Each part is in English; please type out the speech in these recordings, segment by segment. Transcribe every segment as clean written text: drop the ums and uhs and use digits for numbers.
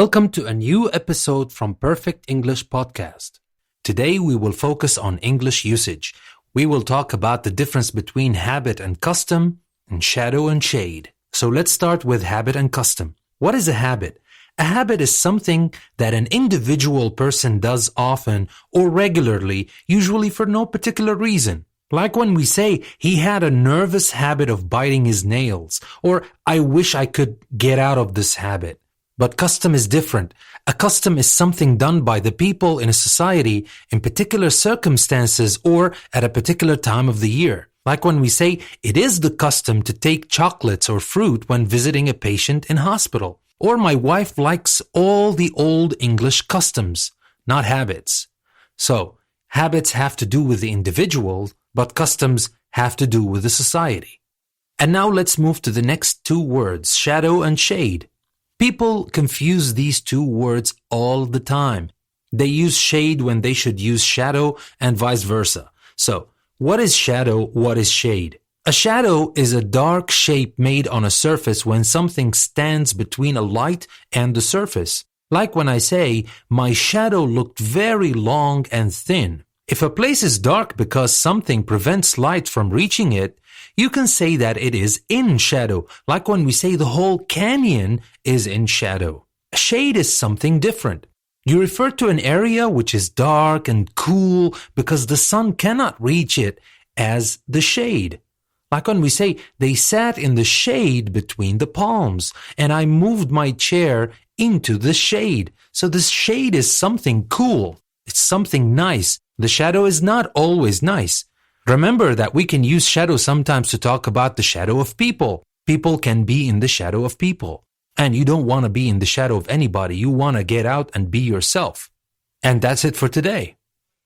Welcome to a new episode from Perfect English Podcast. Today we will focus on English usage. We will talk about the difference between habit and custom, and shadow and shade. So let's start with habit and custom. What is a habit? A habit is something that an individual person does often or regularly, usually for no particular reason. Like when we say, he had a nervous habit of biting his nails, or I wish I could get out of this habit. But custom is different. A custom is something done by the people in a society in particular circumstances or at a particular time of the year. Like when we say, it is the custom to take chocolates or fruit when visiting a patient in hospital. Or my wife likes all the old English customs, not habits. So, habits have to do with the individual, but customs have to do with the society. And now let's move to the next two words, shadow and shade. People confuse these two words all the time. They use shade when they should use shadow and vice versa. So, what is shadow? What is shade? A shadow is a dark shape made on a surface when something stands between a light and the surface. Like when I say, my shadow looked very long and thin. If a place is dark because something prevents light from reaching it, you can say that it is in shadow, like when we say the whole canyon is in shadow. A shade is something different. You refer to an area which is dark and cool because the sun cannot reach it as the shade. Like when we say, they sat in the shade between the palms, and I moved my chair into the shade. So this shade is something cool. It's something nice. The shadow is not always nice. Remember that we can use shadow sometimes to talk about the shadow of people. People can be in the shadow of people. And you don't want to be in the shadow of anybody. You want to get out and be yourself. And that's it for today.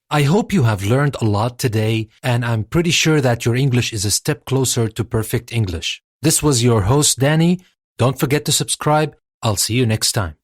I hope you have learned a lot today, and I'm pretty sure that your English is a step closer to perfect English. This was your host, Danny. Don't forget to subscribe. I'll see you next time.